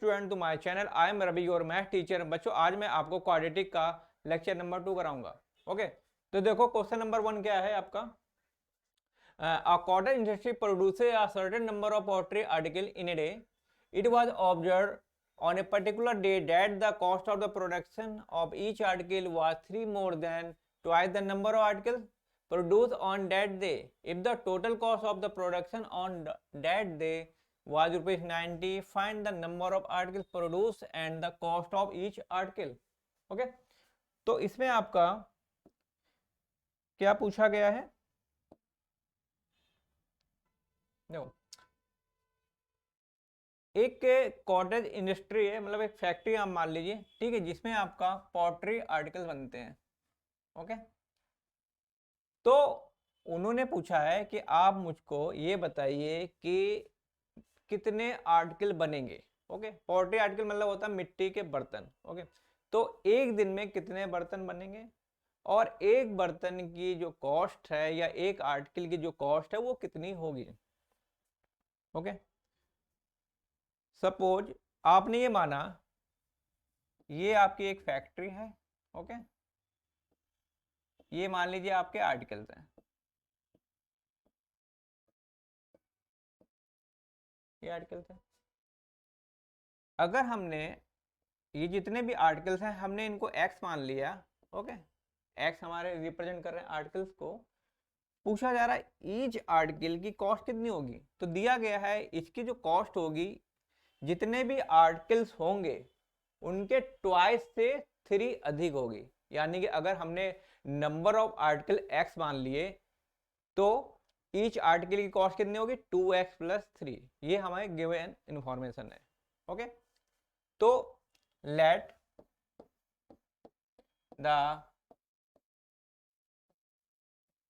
Student to my channel, I am Ravi और math teacher. बच्चों आज मैं आपको क्वाड्रेटिक का लेक्चर नंबर 2 कराऊंगा। ओके, तो देखो क्वेश्चन नंबर 1 क्या है आपका। A cotton industry produces a certain number of pottery articles in a day. It was observed on a particular day that the cost of the production of each article was 3 more than twice the number of articles produced on that day. If the total cost of the production on that day was rupees 90, find the number of articles produced and the cost of each article. Okay, तो इसमें आपका क्या पूछा गया है, देखो एक cottage industry है, मतलब एक फैक्ट्री आप मान लीजिए, ठीक है, जिसमें आपका पॉटरी आर्टिकल बनते हैं। ओके, तो उन्होंने पूछा है कि आप मुझको ये बताइए कि कितने आर्टिकल बनेंगे। ओके, पॉटरी आर्टिकल मतलब होता है मिट्टी के बर्तन। ओके, तो एक दिन में कितने बर्तन बनेंगे और एक बर्तन की जो कॉस्ट है या एक आर्टिकल की जो कॉस्ट है वो कितनी होगी। ओके, सपोज आपने ये माना ये आपकी एक फैक्ट्री है। ओके, ये मान लीजिए आपके आर्टिकल्स हैं, ये आर्टिकल्स हैं। अगर हमने ये जितने भी आर्टिकल्स हैं हमने इनको एक्स मान लिया। ओके, एक्स हमारे रिप्रेजेंट कर रहे हैं आर्टिकल्स को। पूछा जा रहा है ईच आर्टिकल की कॉस्ट कितनी होगी, तो दिया गया है इसकी जो कॉस्ट होगी जितने भी आर्टिकल्स होंगे उनके ट्वाइस से 3 अधिक होगी। यानी कि अगर हमने नंबर ऑफ आर्टिकल एक्स मान लिए तो ईच आर्टिकल की कॉस्ट कितनी होगी 2x + 3। ये हमारे गिवन इंफॉर्मेशन है। ओके, तो let the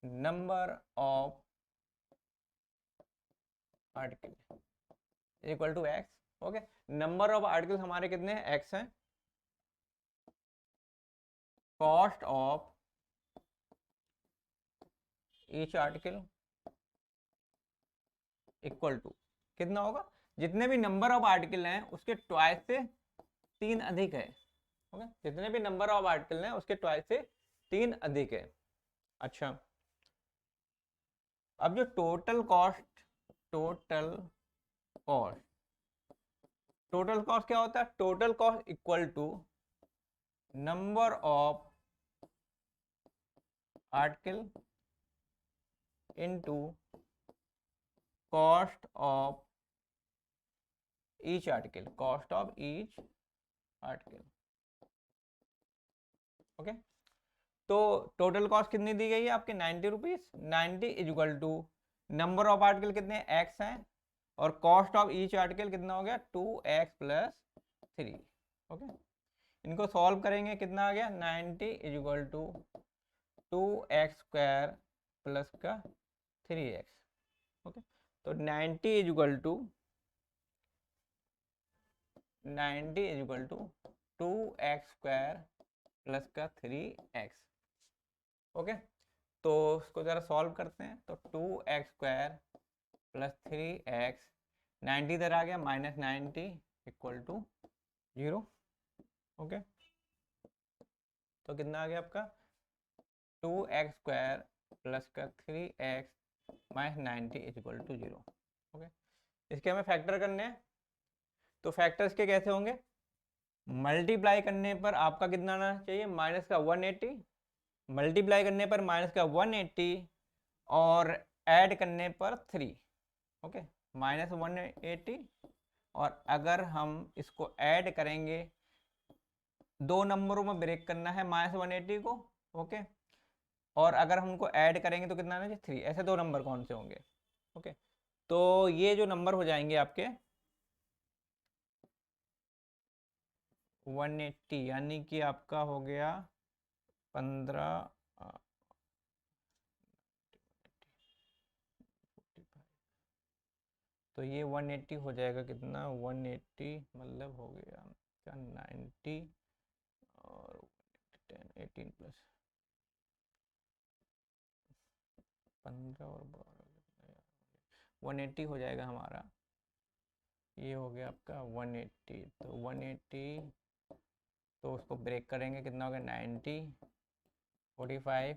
number of article equal to X. Okay, number of article हमारे कितने हैं, एक्स हैं। Cost of each article equal to कितना होगा, जितने भी नंबर ऑफ आर्टिकल हैं उसके ट्वाइस से 3 अधिक है। ओके, जितने भी नंबर ऑफ आर्टिकल हैं उसके ट्वाइस से 3 अधिक है। अच्छा, अब जो टोटल कॉस्ट क्या होता है, total cost equal to number of article into cost of each article, okay, तो टोटल कॉस्ट कितनी दी गई है आपके 90 rupees. 90 is equal to number of article कितने एक्स हैं और कॉस्ट ऑफ ईच आर्टिकल कितना हो गया 2x + 3। ओके, इनको सॉल्व करेंगे कितना आ गया 90 is equal to 2x² plus का 3x। ओके, तो 90 is equal to 2x² plus का 3x। ओके, तो उसको जरा सॉल्व करते हैं। तो 2x² प्लस 3x, 90 इधर आ गया, -90 इक्वल टू 0। ओके, तो कितना आ गया आपका 2x² प्लस का 3x -90 is equal to 0। Okay, इसके हमें फैक्टर करने हैं, तो फैक्टर्स के कैसे होंगे, मल्टीप्लाई करने पर आपका कितना आना चाहिए माइनस का 180, मल्टीप्लाई करने पर माइनस का 180 और ऐड करने पर 3। ओके, -180 और अगर हम इसको ऐड करेंगे, दो नंबरों में ब्रेक करना है -180 को। ओके, और अगर हम उनको ऐड करेंगे तो कितना आना चाहिए 3। ऐसे दो नंबर कौन से होंगे। ओके, तो ये जो नंबर हो जाएंगे आपके 180, यानी कि आपका हो गया 15 तो ये 180 हो जाएगा कितना 180 मतलब हो गया क्या 90 और 10 18 प्लस 15 और 12 180 हो जाएगा हमारा। ये हो गया आपका 180, तो 180 तो उसको ब्रेक करेंगे, कितना हो गया 90, 45,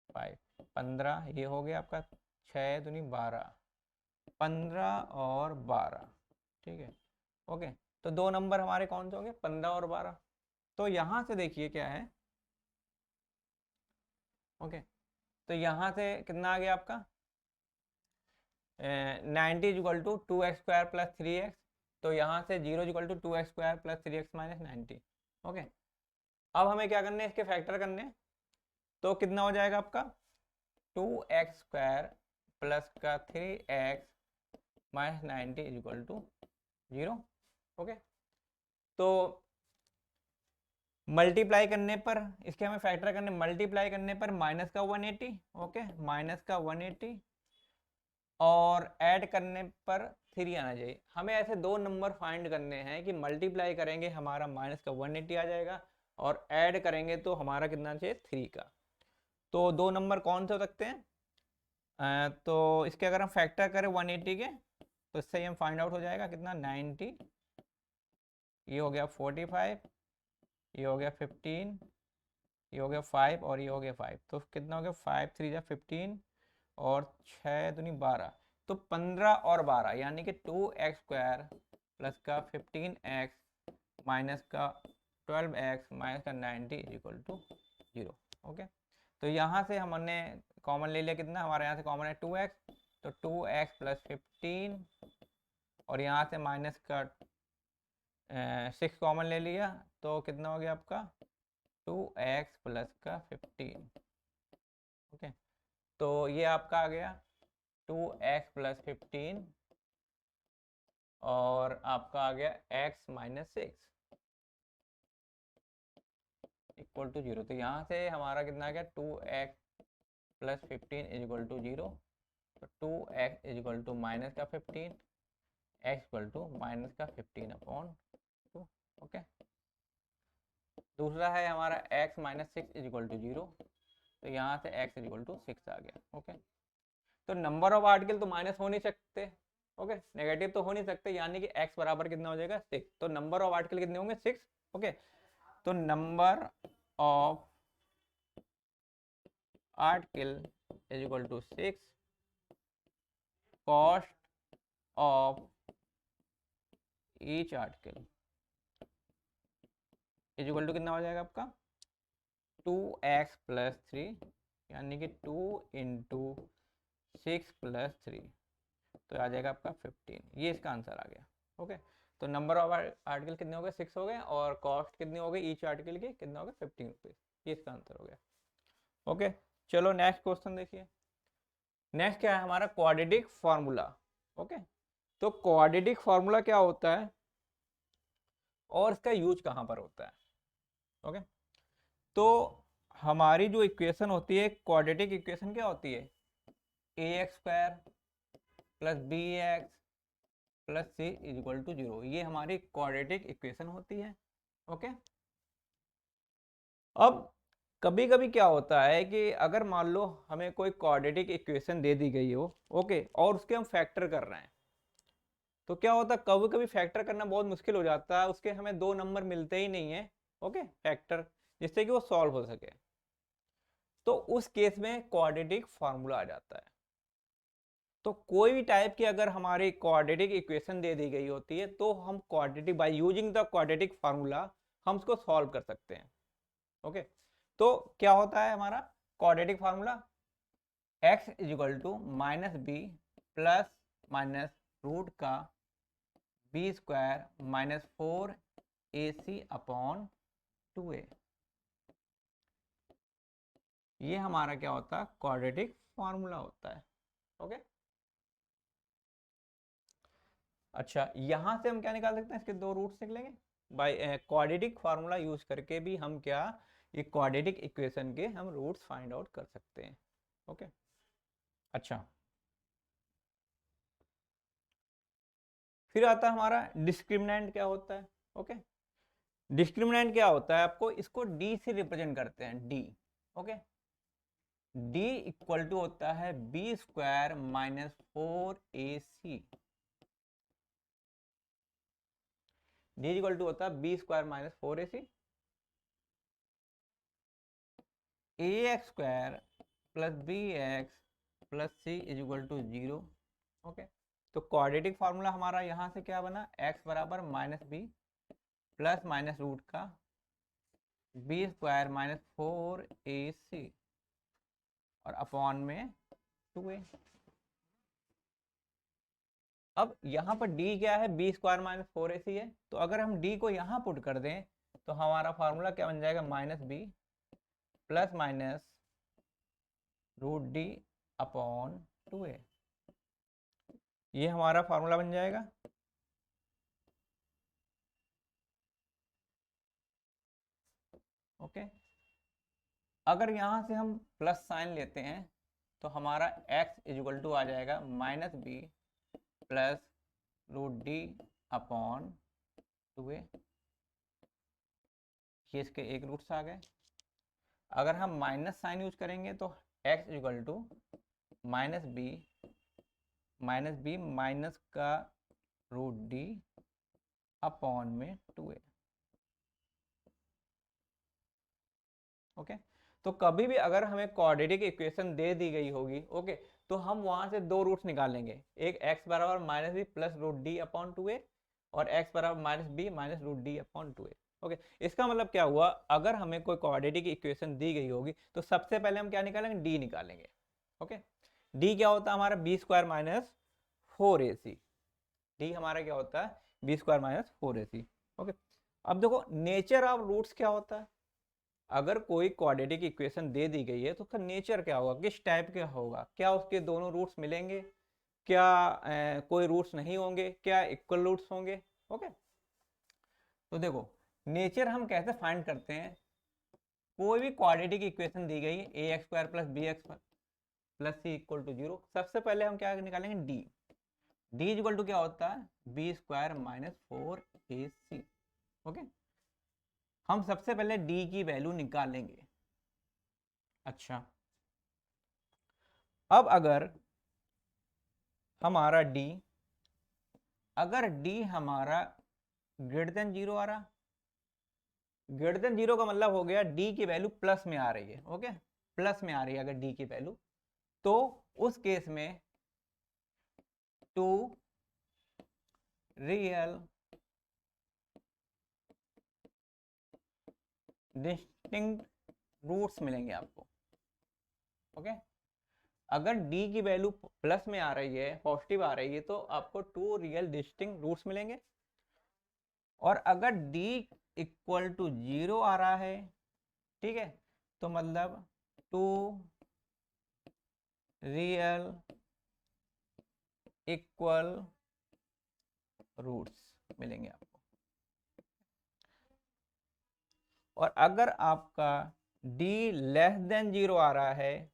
5, 15, ये हो गया आपका 6 दूनी 12, 15 और 12, ठीक है। ओके, तो दो नंबर हमारे कौन से होंगे, 15 और 12। तो यहाँ से देखिए क्या है, ओके, तो यहाँ से कितना आ गया आपका 90 इक्वल टू 2x² + 3x, तो यहाँ से 0 equal to 2x² + 3x - 90। Okay, अब हमें क्या करने हैं, इसके फैक्टर करने हैं। तो कितना हो जाएगा आपका 2x² प्लस का 3x - 90 इक्वल टू 0। ओके, तो मल्टीप्लाई करने पर, इसके हमें फैक्टर करने, मल्टीप्लाई करने पर माइनस का 180, ओके, माइनस का 180, और ऐड करने पर 3 आना चाहिए। हमें ऐसे दो नंबर फाइंड करने हैं कि मल्टीप्लाई करेंगे हमारा माइनस का 180 आ जाएगा, और ऐड करेंगे तो हमारा कितना चाहिए 3 का। तो दो नंबर कौन से हो सकते हैं, तो इसके अगर हम फैक्टर करें 180 के, तो इससे ही हम फाइंड आउट हो जाएगा कितना 90, ये हो गया 45, ये हो गया 15, ये हो गया 5, और ये हो गया 5, तो कितना हो गया 5 3 जा 15 और 6 दूनी 12, तो 15 और 12 यानी कि 2x² प्लस का 15x माइनस का 12x माइनस का 90 इक्वल टू 0। ओके, तो यहाँ से हमने कॉमन ले लिया, कितना हमारे यहाँ से कॉमन है 2x, तो 2x प्लस 15, और यहाँ से माइनस का 6 कॉमन ले लिया, तो कितना हो गया आपका 2x प्लस का 15। ओके, तो ये आपका आ गया 2x प्लस 15, और आपका आ गया x - 6 इक्वल टू 0। तो यहाँ से हमारा कितना आ गया 2x प्लस 15 इक्वल टू 0, तो 2x इक्वल टू माइनस का 15, x इक्वल टू माइनस का 15 अपॉन 2। ओके, दूसरा है हमारा x - 6 इक्वल टू 0, तो यहाँ से x इक्वल टू 6 आ गया। ओके, तो नंबर ऑफ आर्टिकल तो माइनस हो नहीं सकते, ओके, नेगेटिव तो हो नहीं सकते, यानी कि x बराबर कितना हो जाएगा 6, तो नंबर ऑफ आर्टिकल कितने होंगे 6। ओके, तो number of article is equal to 6, cost of each article is equal to कितना हो जाएगा आपका 2x प्लस 3, यानी कि 2 इंटू 6 प्लस 3, तो आ जाएगा आपका 15। ये इसका आंसर आ गया। ओके, तो नंबर ऑफ आर्टिकल कितने हो गए 6 हो गए, और कॉस्ट कितनी हो गई ईच आर्टिकल की, कितना हो गया 15 रुपीज, ये इसका आंसर हो गया। ओके, चलो नेक्स्ट क्वेश्चन देखिए। नेक्स्ट क्या है हमारा क्वाड्रेटिक फार्मूला। ओके, तो क्वाड्रेटिक फार्मूला क्या होता है और इसका यूज कहाँ पर होता है। ओके, तो हमारी जो इक्वेशन होती है क्वाड्रेटिक इक्वेशन क्या होती है, ax² plus bx plus c equal to 0, ये हमारी क्वाड्रेटिक इक्वेशन होती है। ओके, अब कभी कभी क्या होता है कि अगर मान लो हमें कोई क्वाड्रेटिक इक्वेशन दे दी गई हो, ओके, और उसके हम फैक्टर कर रहे हैं, तो क्या होता है कभी कभी फैक्टर करना बहुत मुश्किल हो जाता है, उसके हमें दो नंबर मिलते ही नहीं है, ओके, फैक्टर जिससे कि वो सॉल्व हो सके, तो उस केस में क्वाड्रेटिक फार्मूला आ जाता है। तो कोई भी टाइप की अगर हमारी क्वाड्रेटिक इक्वेशन दे दी गई होती है, तो हम quadratic by using the quadratic formula हम उसको सॉल्व कर सकते हैं। ओके, तो क्या होता है हमारा quadratic formula, x equal to minus B plus minus root का b² minus 4ac upon 2a, ये हमारा क्या होता है क्वाड्रेटिक फार्मूला होता है। ओके, अच्छा, यहां से हम क्या निकाल सकते हैं, इसके दो रूट्स निकलेंगे बाय क्वाड्रेटिक फार्मूला यूज करके भी हम क्या ये क्वाड्रेटिक इक्वेशन के हम रूट्स फाइंड आउट कर सकते हैं। ओके, अच्छा, फिर आता है हमारा डिस्क्रिमिनेंट क्या होता है। ओके, डिस्क्रिमिनेंट क्या होता है, आपको इसको डी से रिप्रेजेंट करते हैं, D. Okay, D equal to होता है B square minus 4ac। D equal to होता है B square minus 4ac। A X square plus B X plus C is equal to 0। Okay, तो क्वाड्रेटिक फार्मूला हमारा यहाँ से क्या बना, x बराबर minus B plus minus root का बी स्क्वायर माइनस 4ac और अपॉन में 2a। अब यहाँ पर d क्या है, बी स्क्वायर माइनस 4ac है, तो अगर हम d को यहाँ पुट कर दें तो हमारा फार्मूला क्या बन जाएगा, minus B plus minus root D upon 2a। ये हमारा फार्मूला बन जाएगा। ओके, अगर यहाँ से हम प्लस साइन लेते हैं तो हमारा x इज इक्वल टू आ जाएगा minus B plus root D upon 2a। ये इसके एक रूट्स आ गए। अगर हम माइनस साइन यूज करेंगे तो x is equal to minus B minus का रूट डी अपॉन में 2a। ओके, तो कभी भी अगर हमें क्वाड्रेटिक इक्वेशन दे दी गई होगी, ओके, तो हम वहां से दो रूट्स निकालेंगे, एक x बराबर minus B plus root D upon 2a और x बराबर minus B minus root D upon 2a। Okay, इसका मतलब क्या हुआ, अगर हमें कोई क्वाड्रेटिक इक्वेशन दी गई होगी तो सबसे पहले हम क्या निकालेंगे, डी निकालेंगे। ओके, डी क्या होता है हमारा, B square minus 4ac। D हमारा क्या होता है, B square minus 4ac। Okay, अब देखो नेचर ऑफ रूट्स क्या होता है। अगर कोई क्वाड्रेटिक इक्वेशन दे दी गई है तो उसका नेचर क्या होगा, किस टाइप का होगा, क्या उसके दोनों रूट्स मिलेंगे, क्या कोई रूट्स नहीं होंगे, क्या इक्वल रूट्स होंगे। ओके, तो देखो नेचर हम कैसे फाइंड करते हैं। कोई भी क्वाड्रेटिक इक्वेशन दी गई है A X square plus B X plus C equal to 0, सबसे पहले हम क्या निकालेंगे, डी। डी इक्वल टू क्या होता है, B square minus 4ac। Okay, हम सबसे पहले d की वैल्यू निकालेंगे। अच्छा, अब अगर हमारा d, अगर d हमारा ग्रेटर देन 0 आ रहा, ग्रेटर देन 0 का मतलब हो गया d की वैल्यू प्लस में आ रही है। ओके, प्लस में आ रही है अगर d की वैल्यू, तो उस केस में टू रियल डिस्टिंक्ट रूट्स मिलेंगे आपको। ओके, अगर d की वैल्यू प्लस में आ रही है, पॉजिटिव आ रही है, तो आपको टू रियल डिस्टिंक्ट रूट्स मिलेंगे। और अगर d इक्वल टू 0 आ रहा है, ठीक है, तो मतलब टू रियल इक्वल रूट्स मिलेंगे आपको। और अगर आपका d लेस देन 0 आ रहा है,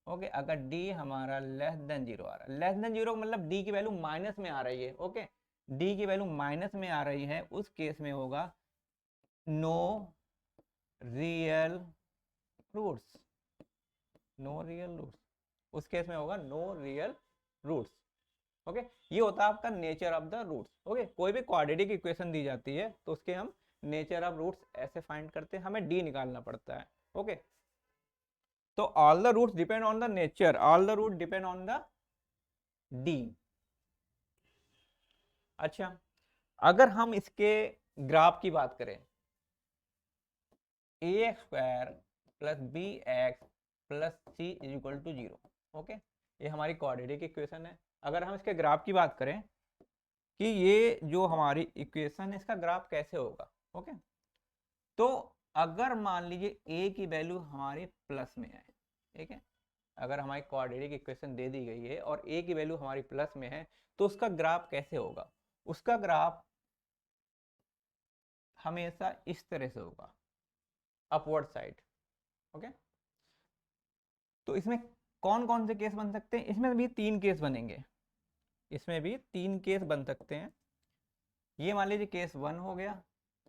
ओके, अगर d हमारा लेस देन 0 आ रहा है, लेस देन 0 मतलब d की वैल्यू माइनस में आ रही है। ओके, d की वैल्यू माइनस में आ रही है, उस केस में होगा no real roots. No real roots, उस केस में होगा नो रियल रूट्स। ओके, ये होता है आपका nature of the roots. Okay, कोई भी क्वाड्रेटिक इक्वेशन दी जाती है तो उसके हम नेचर ऑफ रूट्स ऐसे फाइंड करते हैं, हमें डी निकालना पड़ता है। ओके, तो all the roots depend on the nature, all the root depend on the D. अच्छा, अगर हम इसके ग्राफ की बात करें, A X square plus B X plus C is equal to 0। Okay, ये हमारी क्वाड्रेटिक इक्वेशन है। अगर हम इसके ग्राफ की बात करें कि ये जो हमारी इक्वेशन है इसका ग्राफ कैसे होगा। ओके, तो अगर मान लीजिए ए की वैल्यू हमारी प्लस में है, ठीक है, अगर हमारी क्वाड्रेटिक इक्वेशन दे दी गई है और ए की वैल्यू हमारी प्लस में है, तो उसका ग्राफ कैसे होगा, उसका ग्राफ हमेशा इस तरह से होगा, अपवर्ड साइड। ओके, तो इसमें कौन कौन से केस बन सकते हैं, इसमें भी तीन केस बनेंगे, इसमें भी तीन केस बन सकते हैं। ये मान लीजिए केस 1 हो गया,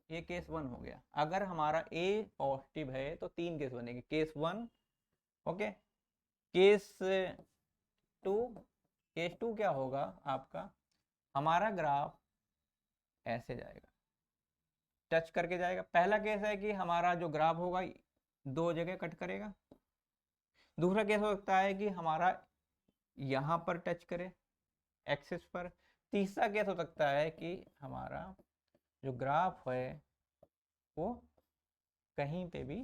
ये केस 1 हो गया। अगर हमारा ए पॉजिटिव है तो तीन केस बनेंगे, केस 1, ओके, केस टू क्या होगा आपका, हमारा ग्राफ ऐसे जाएगा, टच करके जाएगा। पहला केस है कि हमारा जो ग्राफ होगा दो जगह कट करेगा। दूसरा केस हो सकता है कि हमारा यहाँ पर टच करे एक्सिस पर। तीसरा केस हो सकता है कि हमारा जो ग्राफ है वो कहीं पे भी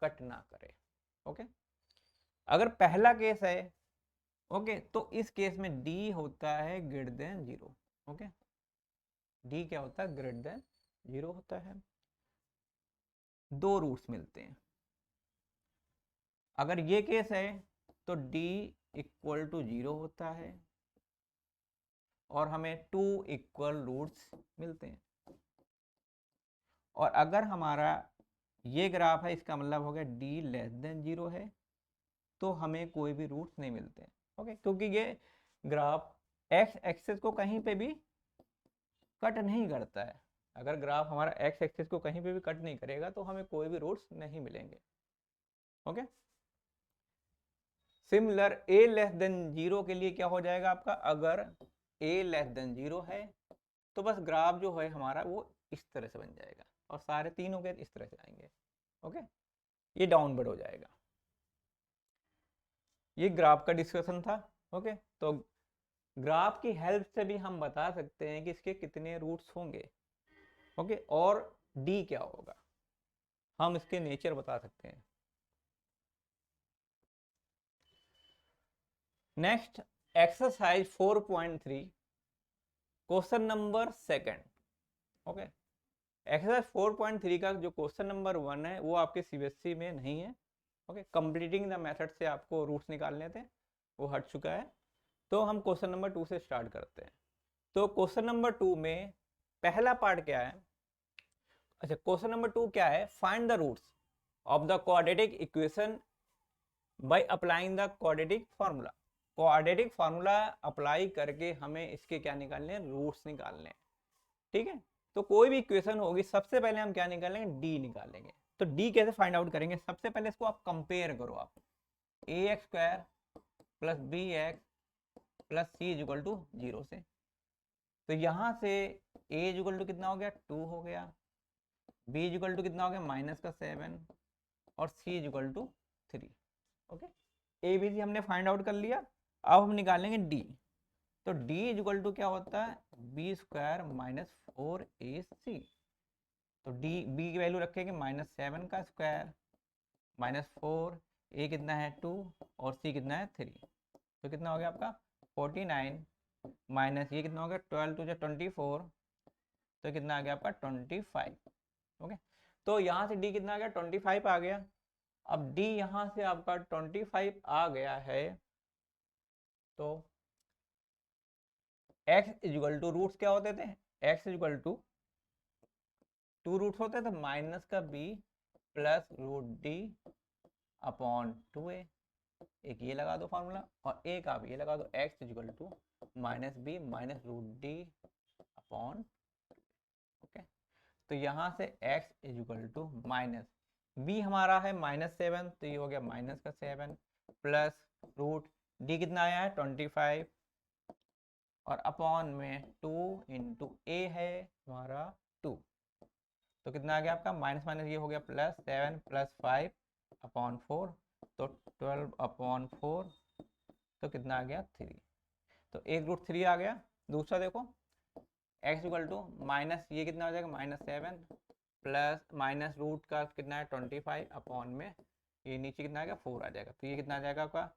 कट ना करे। ओके, अगर पहला केस है ओके तो इस केस में डी होता है ग्रेटर देन 0। ओके, डी क्या होता है, ग्रेटर देन 0 होता है। दो रूट्स मिलते हैं। अगर ये केस है तो d इक्वल टू 0 होता है और हमें 2 इक्वल रूट्स मिलते हैं। और अगर हमारा ये ग्राफ है, इसका मतलब हो गया d लेस देन 0 है, तो हमें कोई भी रूट्स नहीं मिलते हैं। ओके, क्योंकि ये ग्राफ x एक्सिस को कहीं पे भी कट नहीं करता है। अगर ग्राफ हमारा x एक्सिस को कहीं पे भी कट नहीं करेगा तो हमें कोई भी रूट्स नहीं मिलेंगे। Okay, similar a less than 0 के लिए क्या हो जाएगा आपका, अगर a लेस देन 0 है तो बस ग्राफ जो है हमारा वो इस तरह से बन जाएगा और सारे तीनों के इस तरह से आएंगे। ओके, ये डाउनवर्ड हो जाएगा। ये ग्राफ का डिस्कशन था। ओके, तो ग्राफ की हेल्प से भी हम बता सकते हैं कि इसके कितने रूट्स होंगे। ओके, और डी क्या होगा, हम इसके नेचर बता सकते हैं। Next exercise 4.3 question number second. Okay, exercise 4.3 का जो क्वेश्चन नंबर 1 है वो आपके सीबीएसई में नहीं है। ओके, कंप्लीटिंग द मेथड से आपको रूट्स निकालने थे, वो हट चुका है। तो हम क्वेश्चन नंबर 2 से स्टार्ट करते हैं। तो क्वेश्चन नंबर 2 में पहला पार्ट क्या है, अच्छा क्वेश्चन नंबर 2 क्या है, find the roots of the quadratic equation by applying the quadratic formula. Quadratic formula apply करके हमें इसके क्या निकालने हैं, रूट्स निकालने हैं। ठीक है, तो कोई भी इक्वेशन होगी सबसे पहले हम क्या निकालेंगे, डी निकालेंगे। तो डी कैसे फाइंड आउट करेंगे, सबसे पहले इसको आप कंपेयर करो। आप ax² plus bx plus c equal to 0 से, तो यहाँ से a इक्वल टू कितना हो गया, 2 हो गया, b इक्वल टू कितना हो गया, -7 और c equal to 3। Okay, A B C हमने फाइंड आउट कर लिया। अब हम निकालेंगे डी। तो d इक्वल टू क्या होता है, b² - 4ac। तो d b की वैल्यू रखेंगे -7 का स्क्वायर -4, a कितना है 2 और c कितना है 3। तो कितना हो गया आपका 49 माइनस ये कितना हो गया 12 × 24, तो कितना आ गया आपका 25। ओके, तो यहाँ से d कितना आ गया 25 आ गया। अब d यहाँ से आपका 25 आ गया है, तो x इक्वल टू रूट्स क्या होते थे, x इक्वल टू 2 रूट्स होते थे, माइनस का b plus √d upon 2a। एक ये लगा दो फार्मूला और एक आप ये लगा दो, x equal to -b minus √d upon. Okay, तो यहाँ से x equal to minus b हमारा है -7, तो ये हो गया -7 प्लस रूट d कितना आया है 25 और अपॉन में 2 × a है हमारा 2, तो कितना आ गया आपका माइनस माइनस ये हो गया +7 + 5 अपॉन 4, तो 12 अपॉन 4, तो कितना आ गया 3। तो एक रूट 3 आ गया। दूसरा देखो x इक्वल टू माइनस ये कितना हो जाएगा -7 प्लस माइनस रूट का कितना है 25 अपॉन में ये नीचे कितना आ गया 4 आ जाएगा। तो ये कितना आ जाएगा आपका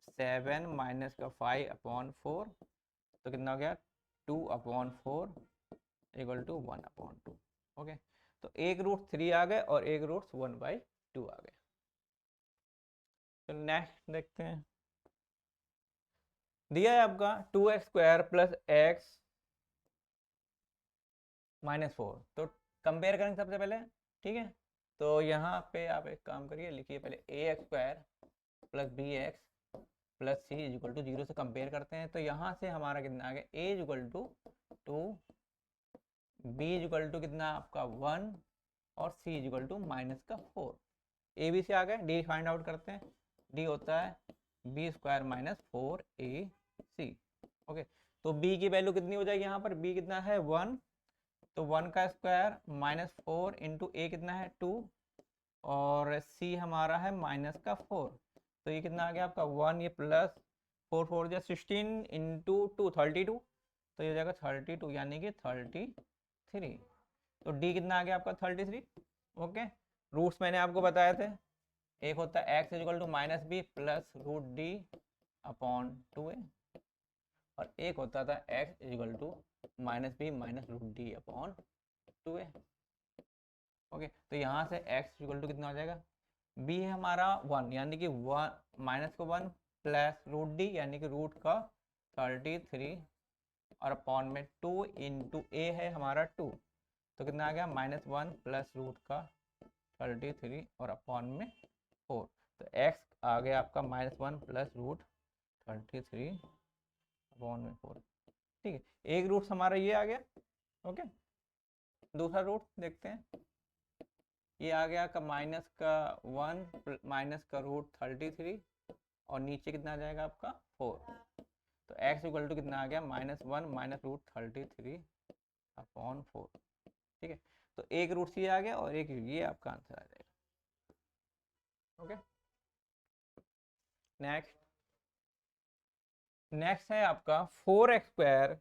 7 माइनस का 5 अपॉन 4, तो कितना हो गया 2 upon 4 equal to 1 upon 2। Okay, तो एक रूट 3 आ गए और एक रूट 1/2 आ गए। तो नेक्स्ट देखते हैं, दिया है आपका 2x² प्लस x -4। तो कंपेयर करेंगे सबसे पहले। ठीक है, तो यहाँ पे आप एक काम करिए, लिखिए पहले ax² plus bx plus c equal to 0 से कंपेयर करते हैं। तो यहाँ से हमारा कितना आ गया a equal to 2, b equal to कितना आपका 1 और c equal to -4। a b से आ गए, d फाइंड आउट करते हैं। d होता है B square minus 4ac। Okay, तो b की वैल्यू कितनी हो जाएगी यहाँ पर, b कितना है 1, तो 1 का स्क्वायर माइनस 4 इंटू ए कितना है 2, और c हमारा है माइनस का 4, तो ये कितना आ गया आपका 1, ये प्लस 4 4 जो 16 इंटू 2 32, तो ये हो जाएगा 32 यानी कि 33। तो d कितना आ गया आपका 33। ओके, रूट्स मैंने आपको बताए थे, एक होता है x equal to minus B plus root D upon 2a, और एक होता था x equal to minus B minus root D upon 2a। Okay, तो यहाँ से x इक्वल टू कितना हो जाएगा, b है हमारा 1 यानी कि 1 माइनस का 1 प्लस रूट डी यानी कि रूट का 33, और अपॉन में 2 इंटू ए है हमारा 2, तो कितना आ गया माइनस 1 प्लस रूट का 33 और अपॉन में 4, तो x आ गया आपका माइनस 1 प्लस रूट 33 अपॉन में 4। ठीक है, एक रूट हमारा ये आ गया। ओके, दूसरा रूट देखते हैं, ये आ गया का माइनस का 1 माइनस का रूट 33, और नीचे कितना आ जाएगा आपका 4, तो x इक्वल टू कितना आ गया माइनस 1 माइनस रूट 33 अपॉन 4। ठीक है, तो एक रूट ये आ गया और एक ये आपका आंसर आ जाएगा। ओके, नेक्स्ट है आपका 4x square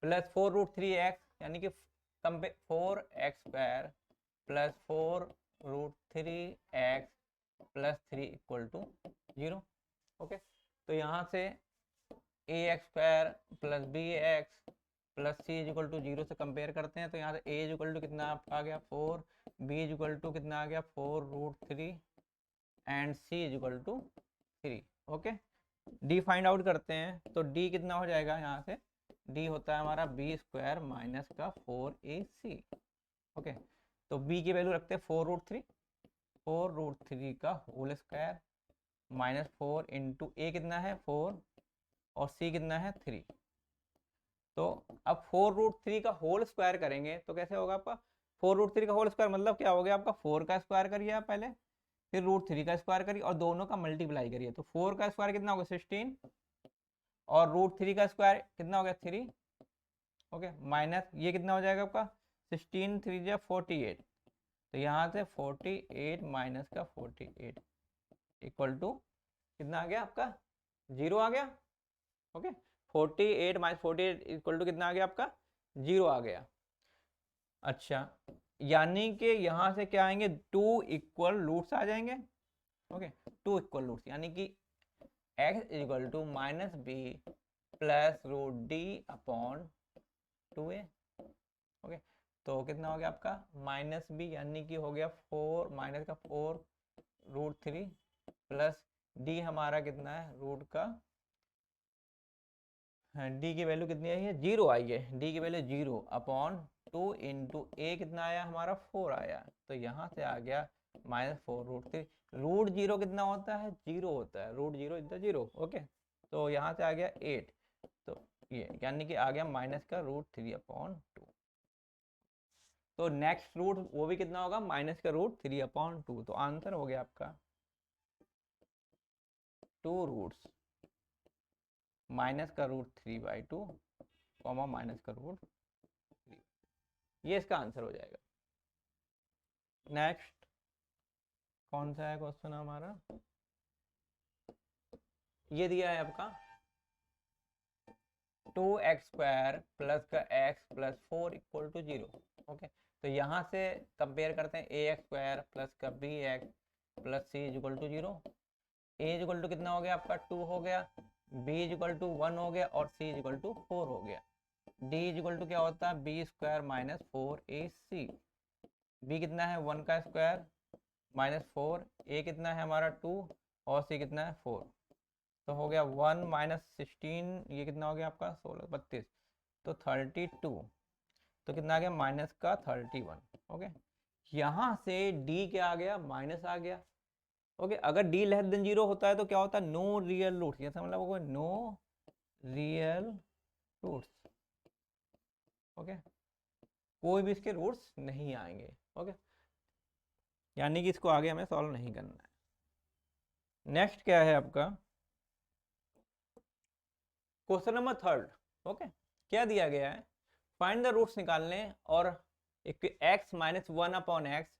plus 4 root 3x, यानी कि 4x square plus 4 root 3x plus 3 equal to 0। Okay, तो यहाँ से ax square plus bx plus c equal to 0 से कंपेयर करते हैं, तो यहाँ से a इक्वल टू कितना आपका आ गया 4, b इक्वल टू कितना आ गया 4 root 3 and c equal to 3। Okay, d find out करते हैं, तो d कितना हो जाएगा, यहाँ से d होता है हमारा b स्क्वायर माइनस का 4ac। ओके, तो b की वैल्यू रखते हैं 4 रूट 3 का होल स्क्वायर माइनस 4 इंटू ए कितना है 4 और c कितना है 3। तो अब 4 रूट 3 का होल स्क्वायर करेंगे तो कैसे होगा आपका, 4 रूट 3 का होल स्क्वायर मतलब क्या हो गया आपका, 4 का स्क्वायर करिए आप पहले, फिर रूट 3 का स्क्वायर करिए और दोनों का मल्टीप्लाई करिए, तो 4 का स्क्वायर कितना होगा 16, और रूट 3 का स्क्वायर कितना हो गया 3। ओके, माइनस ये कितना हो जाएगा आपका 16 3 जा 48, तो यहाँ से 48 माइनस का 48 इक्वल टू कितना आ गया आपका 0 आ गया। ओके, 48 माइनस 48 इक्वल टू कितना आ गया आपका 0 आ गया। अच्छा, यानी कि यहाँ से क्या आएंगे 2 इक्वल रूट्स आ जाएंगे। ओके, 2 इक्वल रूट्स यानी कि x equal to minus B plus root D upon 2a। Okay, तो कितना हो गया आपका माइनस बी यानी कि हो गया 4 माइनस का 4 रूट 3 प्लस डी हमारा कितना है रूट का, डी की वैल्यू कितनी आई है 0 आई है, डी की वैल्यू 0 अपॉन 2 इंटू ए कितना आया हमारा 4 आया, तो यहाँ से आ गया माइनस 4 रूट 3। रूट 0 कितना होता है 0 होता है, रूट 0 इज 0। ओके, तो यहाँ से आ गया 8, तो ये यानी कि आ गया माइनस का रूट 3 अपॉन 2। तो नेक्स्ट रूट वो भी कितना होगा माइनस का रूट 3 अपॉन 2, तो आंसर हो गया आपका 2 रूट्स माइनस का रूट 3/2 कॉमा माइनस का रूट 3, ये इसका आंसर हो जाएगा। नेक्स्ट कौन सा है क्वेश्चन हमारा, ये दिया है आपका 2x स्क्वायर प्लस का x plus 4 equal to 0। Okay, तो यहाँ से कंपेयर करते हैं ax स्क्वायर प्लस का bx plus c equal to 0। a equal to कितना हो गया आपका 2 हो गया, b इक्वल टू 1 हो गया और c इक्वल टू 4 हो गया। d इक्वल टू क्या होता है b square minus 4ac, b कितना है 1 का स्क्वायर माइनस 4, a कितना है हमारा 2 और c कितना है 4, तो हो गया 1 माइनस 16, ये कितना हो गया आपका 16 32, तो 32, तो कितना आ गया माइनस का 31। ओके, यहाँ से d क्या आ गया माइनस आ गया। ओके, अगर d लेस देन 0 होता है तो क्या होता है नो रियल रूट्स, जैसा मतलब नो रियल रूट्स। ओके, कोई भी इसके रूट्स नहीं आएंगे। ओके, यानी कि इसको आगे हमें सॉल्व नहीं करना है। नेक्स्ट क्या है आपका क्वेश्चन नंबर 3। ओके, क्या दिया गया है, फाइंड द रूट्स निकालने और एक x minus one upon X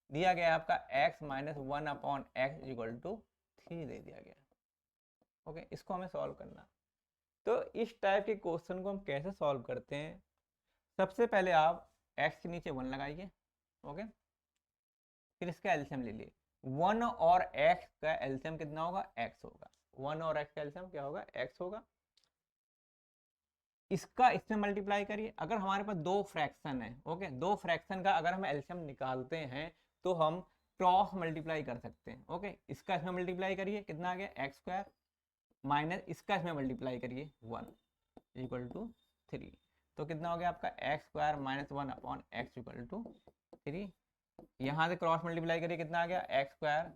दिया गया है आपका, x minus one upon X equal to 3 दे दिया गया। ओके, इसको हमें सॉल्व करना। तो इस टाइप के क्वेश्चन को हम कैसे सॉल्व करते हैं, सबसे पहले आप x के नीचे 1 लगाइए। ओके, फिर इसका एलसीएम ले लिए। 1 और x का एलसीएम कितना होगा, x होगा। 1 और x का एलसीएम क्या होगा, x होगा। इसका इसमें मल्टीप्लाई करिए। अगर हमारे पास दो फ्रैक्शन है, ओके, दो फ्रैक्शन का अगर हम एलसीएम निकालते हैं तो हम क्रॉस मल्टीप्लाई कर सकते हैं। ओके, इसका इसमें मल्टीप्लाई करिए, कितना आ गया, एक्स स्क्वायर, माइनस इसका इसमें मल्टीप्लाई करिए 1 इक्वल टू 3। तो कितना हो गया आपका, X square minus 1 upon X equal to 3। यहाँ से क्रॉस मल्टीप्लाई करिए, कितना आ गया, X square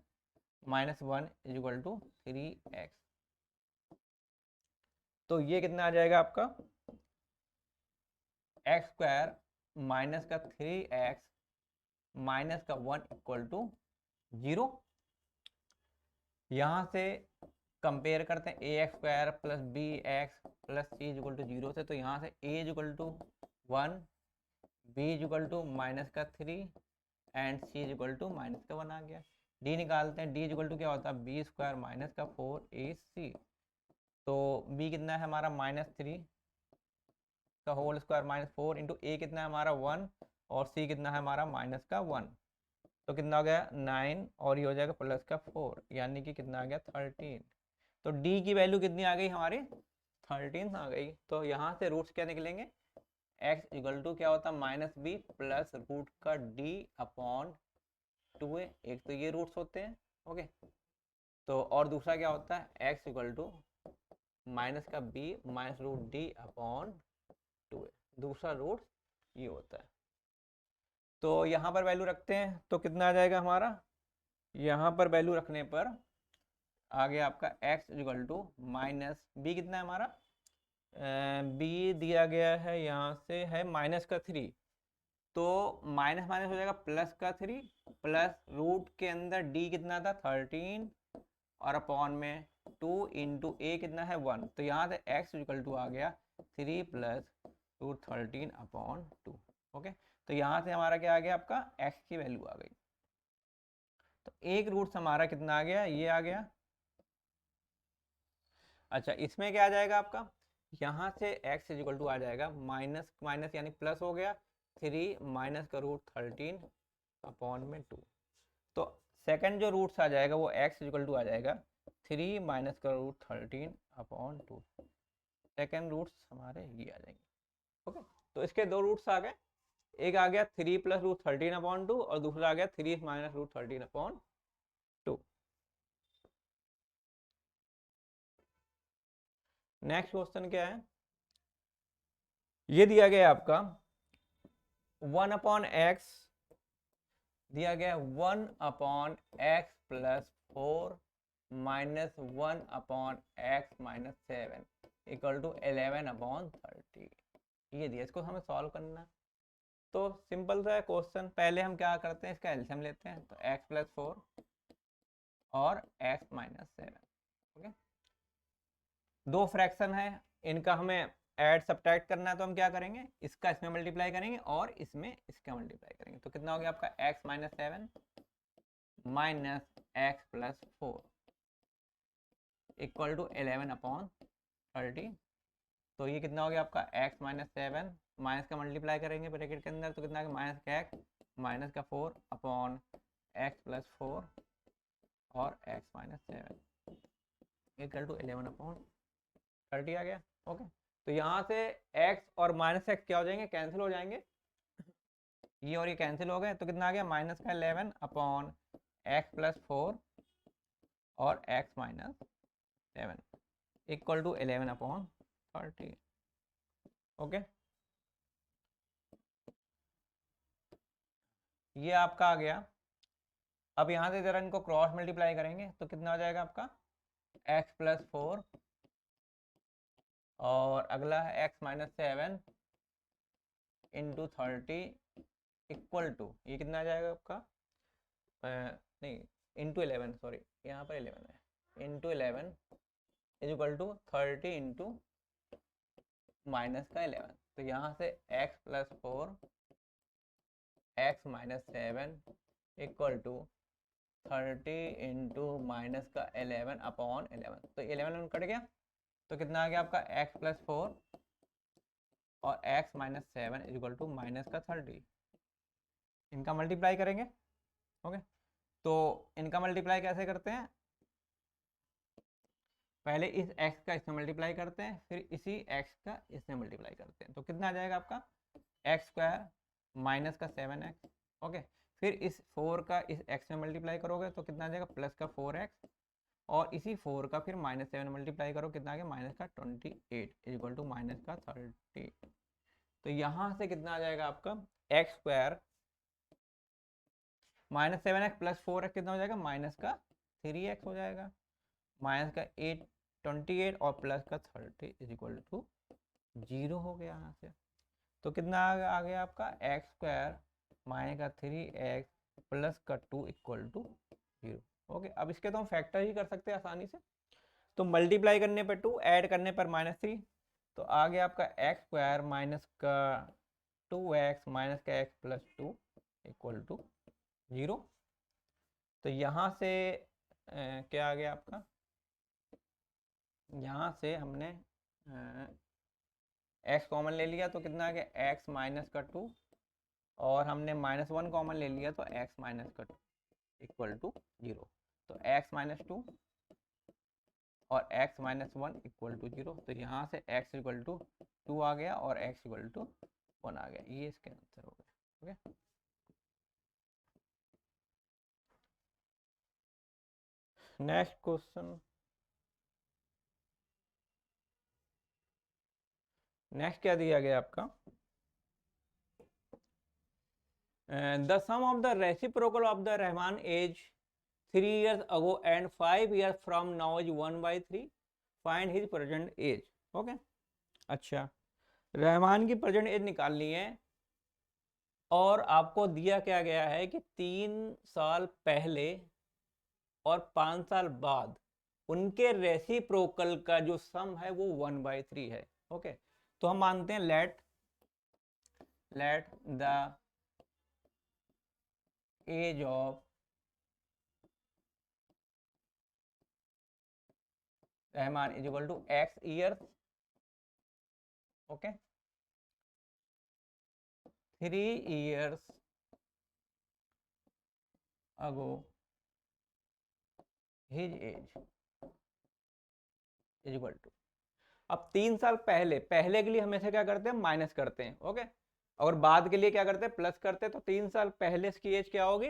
minus 1 equal to 3x। तो ये कितना आ जाएगा आपका, एक्स स्क्वायर माइनस का 3x माइनस का 1 इक्वल टू 0। यहाँ से कंपेयर करते हैं A X square plus B X plus C equal to 0 से। तो यहाँ से A equal to 1, B equal to minus का 3 and C equal to minus का 1 आ गया। डी निकालते हैं, डी इक्वल टू क्या होता है, बी स्क्वायर माइनस का 4ac। तो बी कितना है हमारा, -3 का होल स्क्वायर माइनस 4 इंटू ए कितना है हमारा 1 और सी कितना है हमारा माइनस का 1। तो कितना हो गया 9 और ये हो जाएगा प्लस का 4, यानी कि कितना आ गया 13। तो डी की वैल्यू कितनी आ गई हमारी, 13 आ गई। तो यहाँ से रूट्स क्या निकलेंगे, x इक्वल टू क्या होता है, माइनस बी प्लस रूट का डी अपॉन 2a। एक तो ये रूट्स होते हैं। ओके, तो और दूसरा क्या होता है, x इक्वल टू माइनस का b minus root D upon 2a। दूसरा रूट ये होता है। तो यहाँ पर वैल्यू रखते हैं तो कितना आ जाएगा हमारा, यहाँ पर वैल्यू रखने पर आ गया आपका x equal to minus B कितना है हमारा, बी दिया गया है यहाँ से है माइनस का 3। तो माइनस माइनस हो जाएगा प्लस का 3 प्लस रूट के अंदर डी कितना था 13 और अपॉन में 2 इंटू ए कितना है 1। तो यहाँ से x इक्वल टू आ गया 3 प्लस रूट 13 अपॉन 2। ओके, तो यहाँ से हमारा क्या आ गया, आपका x की वैल्यू आ गई। तो एक रूट हमारा कितना आ गया, ये आ गया। अच्छा, इसमें क्या आ जाएगा आपका, यहाँ से x इक्वल टू आ जाएगा माइनस माइनस यानी प्लस हो गया 3 माइनस का रूट 13 अपॉन में 2। तो सेकंड जो रूट्स आ जाएगा वो x इक्वल टू आ जाएगा 3 माइनस का रूट 13 अपॉन 2। सेकंड रूट्स हमारे ये आ जाएंगे। ओके, तो इसके दो रूट्स आ गए, एक आ गया 3 प्लस रूट 13 अपॉन 2 और दूसरा आ गया 3 minus root 13 upon 2। Next question क्या है, ये दिया गया आपका 1 अपॉन एक्स दिया गया 1 upon X plus 4 minus 1 upon X minus 7 equal to 11 upon 30। ये दिया, इसको हमें सॉल्व करना। तो सिंपल सा है क्वेश्चन, पहले हम क्या करते हैं, इसका एलसीएम लेते हैं। तो x प्लस 4 और x माइनस 7। ओके, दो फ्रैक्शन है, इनका हमें ऐड सब्ट्रैक्ट करना है। तो हम क्या करेंगे, इसका इसमें मल्टीप्लाई करेंगे और इसमें इसका मल्टीप्लाई करेंगे। तो कितना हो गया आपका x minus 7 minus X plus 4 equal to 11 upon 30। तो ये कितना हो गया आपका x माइनस 7 माइनस का मल्टीप्लाई करेंगे ब्रैकेट के अंदर। तो कितना आ गया माइनस का x माइनस का 4 अपॉन x प्लस 4 और x minus 7 equal to 11 upon 30 आ गया। ओके, तो यहाँ से x और माइनस एक्स क्या हो जाएंगे, कैंसिल हो जाएंगे। ये और ये कैंसिल हो गए। तो कितना आ गया माइनस का 11 अपॉन एक्स प्लस 4 और x minus 7 equal to 11 upon 30। Okay, ये आपका आ गया। अब यहाँ से जरा इनको क्रॉस मल्टीप्लाई करेंगे तो कितना हो जाएगा आपका x प्लस 4 और अगला है x minus 7 into 30 equal to, ये कितना आ जाएगा आपका नहीं इंटू 11, सॉरी यहाँ पर 11 है। Into 11 is equal to 30 into minus का 11। तो यहाँ से x plus 4 x minus 7 equal to 30 into minus का 11 अपॉन 11। तो 11 कट गया तो कितना आ गया आपका x प्लस 4 और x minus 7 equal to minus का 30। इनका मल्टीप्लाई करेंगे। ओके, तो इनका मल्टीप्लाई कैसे करते हैं? पहले इस x का इससे मल्टीप्लाई करते हैं, फिर इसी x का इससे मल्टीप्लाई करते हैं। तो कितना आ जाएगा आपका एक्स स्क्वायर माइनस का 7x। ओके, फिर इस 4 का इस x में मल्टीप्लाई करोगे तो कितना आ जाएगा प्लस का 4x, और इसी 4 का फिर माइनस 7 मल्टीप्लाई करो, कितना आ गया माइनस का 28 इक्वल टू माइनस का 30। तो यहाँ से कितना आ जाएगा आपका X square minus 7x plus 4x कितना हो जाएगा माइनस का 3x हो जाएगा, माइनस का 28 और प्लस का 30 इज इक्वल टू 0 हो गया यहाँ से। तो कितना आ गया आपका एक्स स्क्वायर माइनस का 3x प्लस का 2 इक्वल टू 0। ओके, अब इसके तो हम फैक्टर ही कर सकते हैं आसानी से। तो मल्टीप्लाई करने पर 2, ऐड करने पर -3, तो आ गया आपका एक्स स्क्वायर माइनस का 2x माइनस का x प्लस 2 इक्वल टू 0। तो यहाँ से क्या आ गया आपका, यहाँ से हमने x कॉमन ले लिया तो कितना आ गया x माइनस का 2, और हमने -1 कॉमन ले लिया तो x माइनस का 2 इक्वल टू 0। तो x माइनस 2 और x माइनस 1 इक्वल टू 0। तो यहाँ से x इक्वल टू 2 आ गया और x इक्वल टू 1 आ गया। ये इसके आंसर हो गया। Okay, next question. नेक्स्ट क्या दिया गया आपका, the sum of the reciprocal of the Rahman age 3 years ago and 5 years from now is 1/3, find his present age। Okay, अच्छा, रहमान की प्रेजेंट एज निकालनी है, और आपको दिया क्या गया है कि 3 साल पहले और 5 साल बाद उनके रेसिप्रोकल का जो सम है वो 1/3 है। ओके, तो हम मानते हैं let the age of Rahman is equal to x years. Okay, 3 years ago his age is equal to, अब 3 साल पहले, पहले के लिए हमेशा क्या करते हैं माइनस करते हैं। ओके, और बाद के लिए क्या करते हैं प्लस करते हैं। तो 3 साल पहले इसकी एज क्या होगी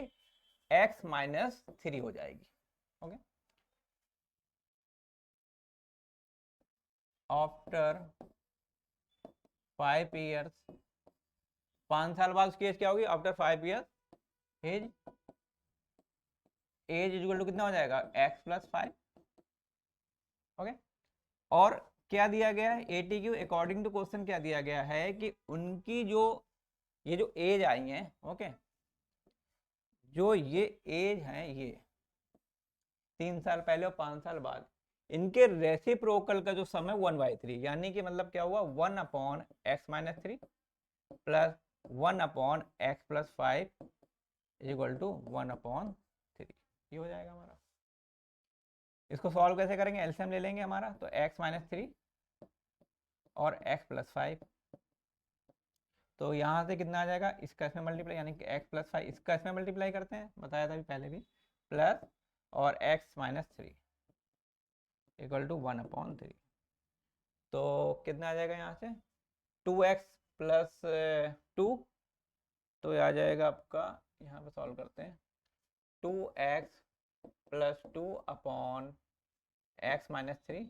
x माइनस 3 हो जाएगी। ओके, आफ्टर 5 years, 5 साल बाद उसकी एज क्या होगी after 5 years age is equal to कितना हो जाएगा x प्लस 5। ओके, और क्या दिया गया है ATQ अकॉर्डिंग टू क्वेश्चन क्या दिया गया है कि उनकी जो ये जो एज आई है, ओके, जो ये एज है ये 3 साल पहले और 5 साल बाद, इनके रेसिप्रोकल का जो सम है 1/3, यानी कि मतलब क्या हुआ 1 upon x minus 3 plus 1 upon x plus 5 equal to 1 upon 3। ये हो जाएगा हमारा। इसको सॉल्व कैसे करेंगे, एलसीएम ले लेंगे हमारा, तो x माइनस 3 और x प्लस 5, तो यहाँ से कितना आ जाएगा इसका इसमें मल्टीप्लाई, यानी कि x प्लस 5 इसका इसमें मल्टीप्लाई करते हैं, बताया था अभी पहले भी, प्लस और x minus 3 equal to 1 upon 3। तो कितना आ जाएगा यहाँ से 2x प्लस 2, तो आ जाएगा आपका, यहाँ पे सॉल्व करते हैं, 2x plus 2 upon x minus 3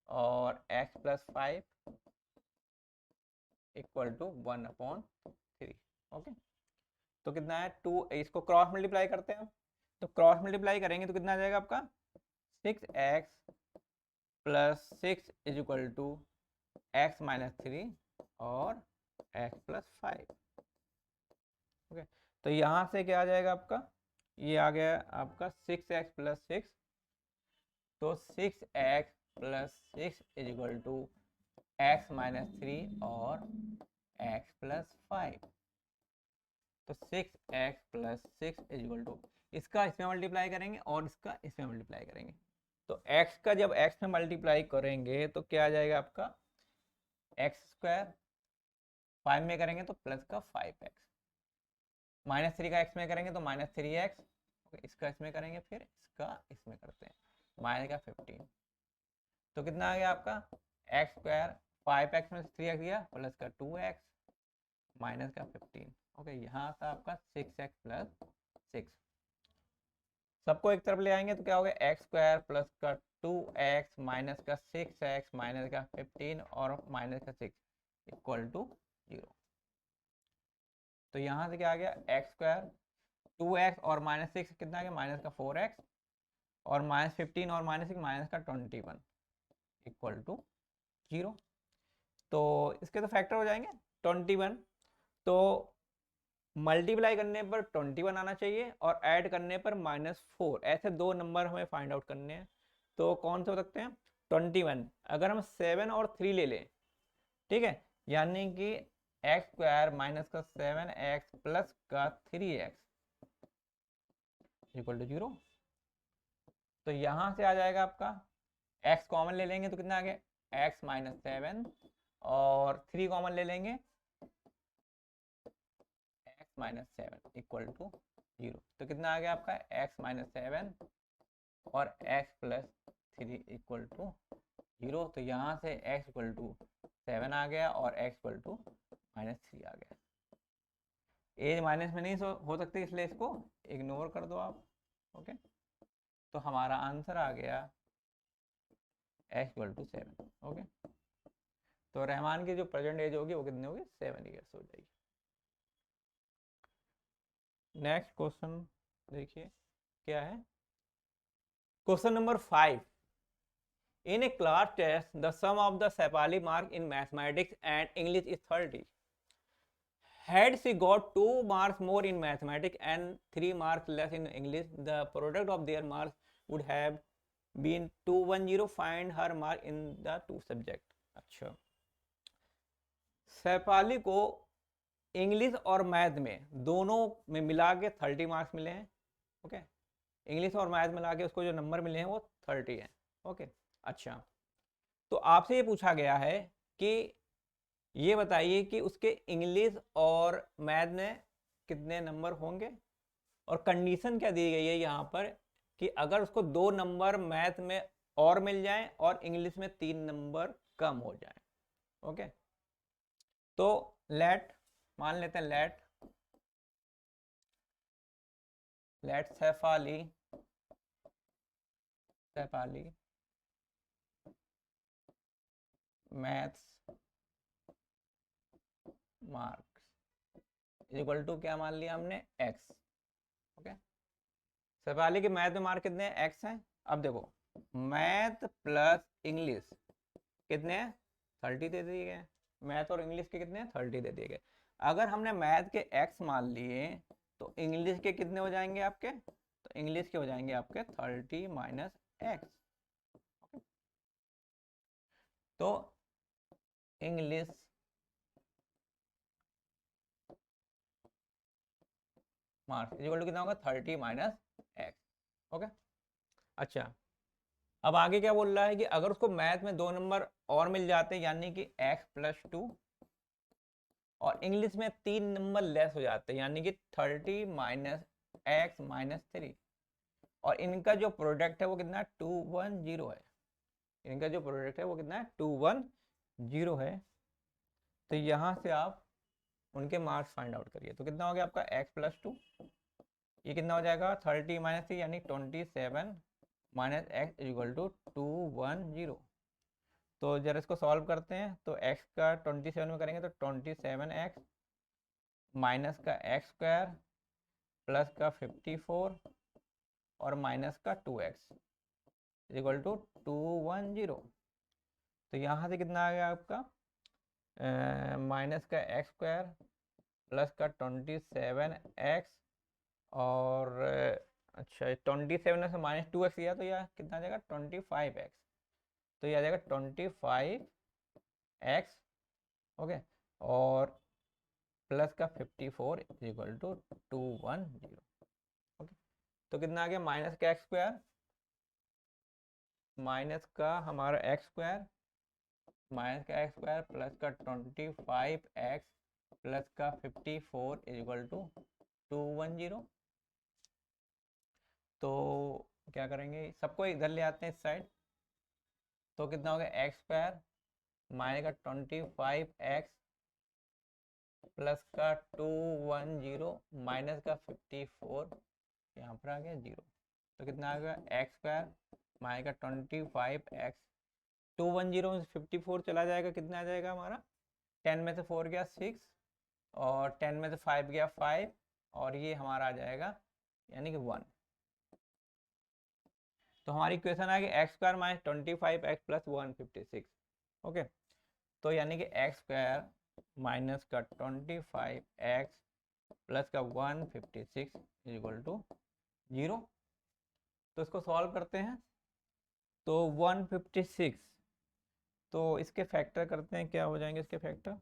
और x plus 5 equal to 1 upon 3। Okay, तो कितना है 2, इसको क्रॉस मल्टीप्लाई करते हैं, तो क्रॉस मल्टीप्लाई करेंगे तो कितना आ जाएगा आपका 6x plus 6 is equal to x minus 3 और x प्लस 5। ओके, तो यहाँ से क्या आ जाएगा आपका, ये आ गया आपका 6x प्लस 6 तो 6x plus 6 is equal to x minus 3 और x प्लस 5। तो 6x plus 6 is equal to, इसका इसमें मल्टीप्लाई करेंगे और इसका इसमें मल्टीप्लाई करेंगे। तो x का जब x में मल्टीप्लाई करेंगे तो क्या आ जाएगा आपका एक्स स्क्वायर, 5 में करेंगे तो प्लस का 5x, माइनस 3 का x में करेंगे तो माइनस 3x, इसका इसमें करेंगे फिर इसका इसमें करते हैं, माइनस का 15। तो कितना आ गया आपका एक्स स्क्वायर, 5x में 3x गया प्लस का 2x माइनस का 15। ओके, यहाँ था आपका 6x प्लस 6। सबको एक तरफ ले आएंगे तो क्या होगा एक्स स्क्वायर प्लस का 2x माइनस का 6x माइनस का 15 और माइनस का 6 इक्वल टू 0। तो यहाँ से क्या आ गया एक्स स्क्वायर 2x और माइनस 6 कितना आ गया माइनस का 4x और माइनस 15 और माइनस 6 माइनस का 21 इक्वल टू 0। तो इसके तो फैक्टर हो जाएंगे 21। तो मल्टीप्लाई करने पर 21 आना चाहिए और ऐड करने पर -4। ऐसे दो नंबर हमें फाइंड आउट करने हैं। तो कौन से हो सकते हैं 21। अगर हम 7 और 3 ले लें, ठीक है, यानी कि एक्स स्क्वायर माइनस का 7x प्लस का 3x इक्वल टू 0। तो यहां से आ जाएगा आपका x कॉमन ले लेंगे तो कितना आ गया x माइनस 7 और 3 कॉमन ले लेंगे x माइनस 7 इक्वल टू 0। तो कितना आ गया आपका x माइनस 7 और x प्लस 3 इक्वल टू 0। तो यहाँ से x इक्वल टू 7 आ गया और x इक्वल टू -3 आ गया। एज माइनस में नहीं हो सकती, इसलिए इसको इग्नोर कर दो आप। ओके, तो हमारा आंसर आ गया x इक्वल टू 7। ओके, तो रहमान की जो प्रेजेंट एज होगी वो कितनी होगी 7 ईयर्स हो जाएगी। नेक्स्ट क्वेश्चन देखिए क्या है। Question number 5। In a class test, the sum of the Shefali mark in mathematics and English is 30. Had she got 2 marks more in mathematics and 3 marks less in English, the product of their marks would have been 210. Find her mark in the two subject. अच्छा, शैफाली को English और math में दोनों में मिला के 30 marks मिले हैं। ओके, इंग्लिश और मैथ मिला के उसको जो नंबर मिले हैं वो 30 है। ओके, अच्छा, तो आपसे ये पूछा गया है कि ये बताइए कि उसके इंग्लिश और मैथ में कितने नंबर होंगे, और कंडीशन क्या दी गई है यहाँ पर कि अगर उसको 2 नंबर मैथ में और मिल जाएं और इंग्लिश में 3 नंबर कम हो जाएं। ओके, तो लेट मान लेते हैं let Shefali maths marks equal to क्या मान लिया हमने x। ओके, शैफाली के मैथ में मार्क कितने हैं x हैं। अब देखो मैथ प्लस इंग्लिश कितने हैं 30 दे दिए गए, मैथ और इंग्लिश के कितने हैं 30 दे दिए गए। अगर हमने मैथ के x मान लिए तो इंग्लिश के कितने हो जाएंगे आपके, तो इंग्लिश के हो जाएंगे आपके 30 माइनस x। तो इंग्लिश मार्क्स इक्वल टू कितना होगा 30 माइनस x। ओके, अच्छा, अब आगे क्या बोल रहा है कि अगर उसको मैथ में 2 नंबर और मिल जाते यानी कि x प्लस 2 और इंग्लिश में 3 नंबर लेस हो जाते यानी कि 30 माइनस x माइनस 3, और इनका जो प्रोडक्ट है वो कितना 210 है। इनका जो प्रोडक्ट है वो कितना है 210 है। तो यहाँ से आप उनके मार्क्स फाइंड आउट करिए। तो कितना हो गया आपका x प्लस 2, ये कितना हो जाएगा 30 माइनस 3 यानी 27 माइनस एक्स इक्वल टू 210। तो जरा इसको सॉल्व करते हैं। तो x का 27 में करेंगे तो 27x माइनस का एक्स स्क्वायर प्लस का 54 और माइनस का 2x इक्वल टू 210। तो यहाँ से कितना आ गया आपका माइनस का एक्स स्क्वायर प्लस का 27x और अच्छा 27 में से -2x किया तो यह कितना आ जाएगा 25x, तो ये आ जाएगा 25x। ओके, और प्लस का 54 इक्वल टू 210। ओके, तो कितना आ गया माइनस का एक्स स्क्वायर, माइनस का हमारा एक्स स्क्वायर, माइनस का एक्स स्क्वायर प्लस का 25x प्लस का 54 इक्वल टू 210। तो क्या करेंगे, सबको इधर ले आते हैं इस साइड, तो कितना हो गया एक्स स्क्वायर माइनस का 25x प्लस का 210 माइनस का 54 यहाँ पर आ गया 0, तो कितना आ गया एक्स स्क्वायर माइनस का 25x, 210 में से 54 चला जाएगा, कितना आ जाएगा हमारा 10 में से 4 गया 6, और 10 में से 5 गया 5, और ये हमारा आ जाएगा यानी कि 1। तो हमारी इक्वेशन आ गई x square minus 25x plus 156। Okay, तो यानी कि एक्स स्क्वायर माइनस का 25x प्लस का 156 इक्वल टू 0। तो इसको सॉल्व करते हैं, तो 156, तो इसके फैक्टर करते हैं, क्या हो जाएंगे इसके फैक्टर।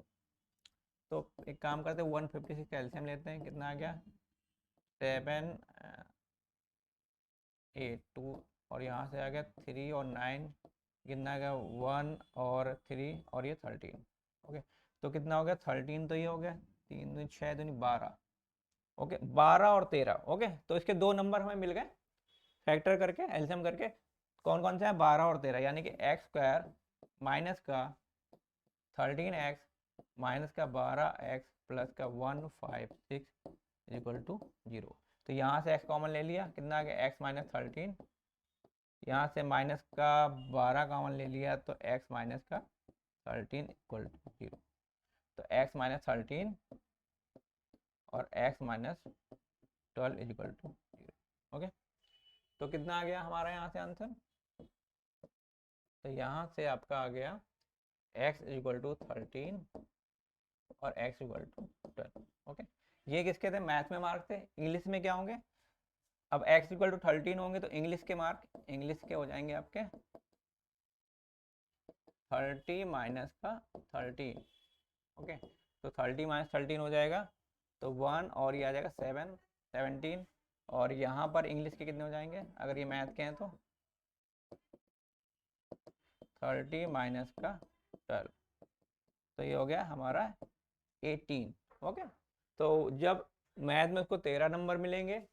तो एक काम करते हैं 156 का एलसीएम लेते हैं, कितना आ गया 7 8 2, और यहाँ से आ गया 3 और 9, कितना आ गया 1 और 3 और ये 13। ओके, तो कितना हो गया 13, तो ये हो गया 3 दूनी 6 दूनी 12। ओके, 12 और 13। ओके, तो इसके दो नंबर हमें मिल गए फैक्टर करके, एलसीएम करके। कौन कौन से हैं 12 और 13, यानी कि एक्स स्क्वायर माइनस का 13x माइनस का 12x प्लस का 156 इक्वल टू 0। तो यहाँ से x कॉमन ले लिया, कितना आ गया x माइनस 13, यहाँ से माइनस का 12 कॉमन ले लिया, तो x माइनस का 13 इक्वल टू 0। तो x माइनस 13 और x minus 12 equal to 0। Okay, तो कितना आ गया हमारा यहाँ से आंसर, तो यहाँ से आपका आ गया x इक्वल टू 13 और x इक्वल टू 12। ओके, ये किसके थे, मैथ में मार्क थे। इंग्लिश में क्या होंगे, अब x इक्वल टू 13 होंगे तो इंग्लिश के मार्क, इंग्लिश के हो जाएंगे आपके 30 माइनस का 13। ओके, तो 30 माइनस 13 हो जाएगा, तो 1 और ये आ जाएगा 7 17, और यहाँ पर इंग्लिश के कितने हो जाएंगे अगर ये मैथ के हैं, तो 30 माइनस का 12, तो ये हो गया हमारा 18। ओके, तो जब मैथ में उसको 13 नंबर मिलेंगे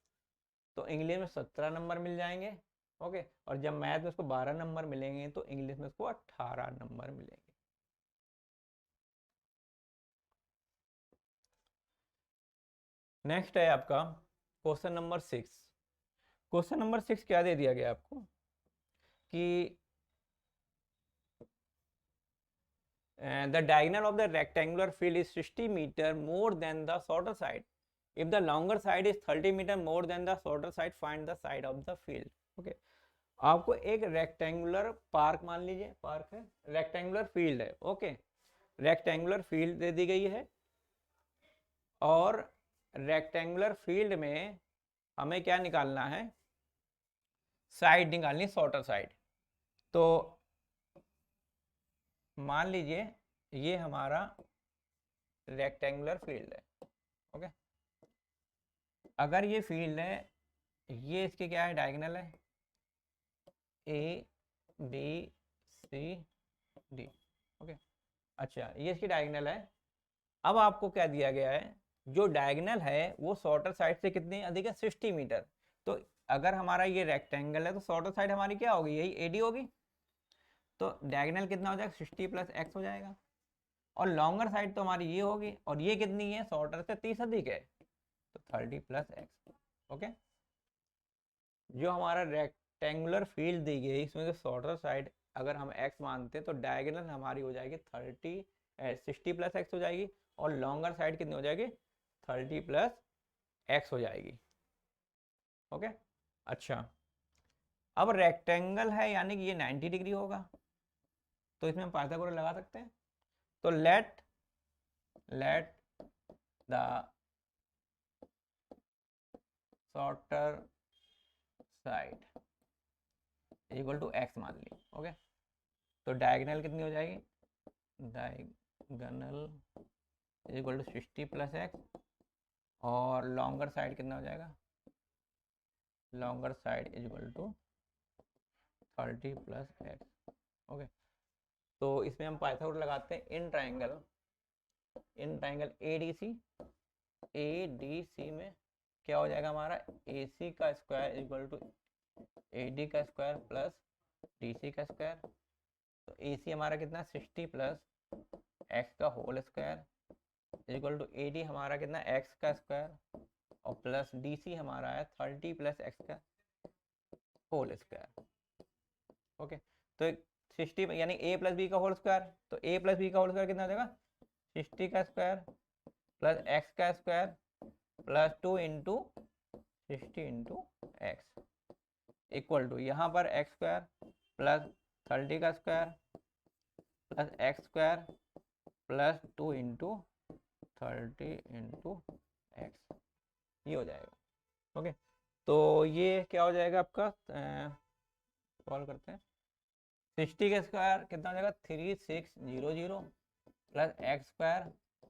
तो इंग्लिश में 17 नंबर मिल जाएंगे। ओके, और जब मैथ में उसको 12 नंबर मिलेंगे तो इंग्लिश में उसको 18 नंबर मिलेंगे। नेक्स्ट है आपका क्वेश्चन नंबर 6। क्वेश्चन नंबर 6 क्या दे दिया गया आपको कि the diagonal of the rectangular field is 60 meter more than the shorter side. If the longer side is 30 meter more than the shorter side, find the side of the field. Okay, आपको एक rectangular park मान लीजिए, park है, rectangular field है। Okay, rectangular field दे दी गई है, और rectangular field में हमें क्या निकालना है, साइड निकालनी, शॉर्टर साइड। तो मान लीजिए ये हमारा रेक्टेंगुलर फील्ड है। ओके, अगर ये फील्ड है, ये इसके क्या है, डायगोनल है, A B C D. Okay, अच्छा ये इसकी डायगोनल है। अब आपको क्या दिया गया है, जो डायगोनल है वो शॉर्टर साइड से कितनी अधिक है, 60 मीटर। तो अगर हमारा ये रेक्टेंगल है तो शॉर्टर साइड हमारी क्या होगी, यही एडी होगी। तो डायगोनल कितना हो जाएगा, 60 प्लस एक्स हो जाएगा, और लॉन्गर साइड तो हमारी ये होगी, और ये कितनी है, शॉर्टर से 30 अधिक है, तो 30 प्लस एक्स। ओके, जो हमारा रेक्टेंगुलर फील्ड दी गई इसमें से शॉर्टर साइड अगर हम x मानते हैं तो डायगोनल हमारी हो जाएगी 60 प्लस एक्स हो जाएगी, और लॉन्गर साइड कितनी हो जाएगी, 30 प्लस एक्स हो जाएगी। ओके, अच्छा अब रेक्टेंगल है यानी कि ये 90 डिग्री होगा, तो इसमें हम पाइथागोरस लगा सकते हैं। तो let the shorter side equal to X मान ली। ओके, तो डायगनल कितनी हो जाएगी, diagonal equal to 60 plus X, और लॉन्गर साइड कितना हो जाएगा, longer side equal to 30 plus X. Okay, तो इसमें हम पाइथागोरस लगाते हैं इन ट्राइंगल ADC में क्या हो जाएगा हमारा, AC का स्क्वायर इक्वल टू AD का स्क्वायर प्लस DC का स्क्वायर। तो AC हमारा कितना 60 प्लस एक्स का whole square equal to AD हमारा कितना एक्स का स्क्वायर और प्लस DC हमारा है 30 प्लस एक्स का होल स्क्वायर। ओके, तो 60 यानी A प्लस बी का होल स्क्वायर, तो A प्लस बी का होल स्क्वायर कितना हो जाएगा 60 का स्क्वायर प्लस एक्स का square plus 2 into 60 into X equal to यहाँ पर एक्स स्क्वायर प्लस 30 का square plus X square plus 2 into 30 into X, ये हो जाएगा। ओके, तो ये क्या हो जाएगा आपका, सॉल्व करते हैं। 60 का स्क्वायर कितना हो जाएगा 3600 plus X square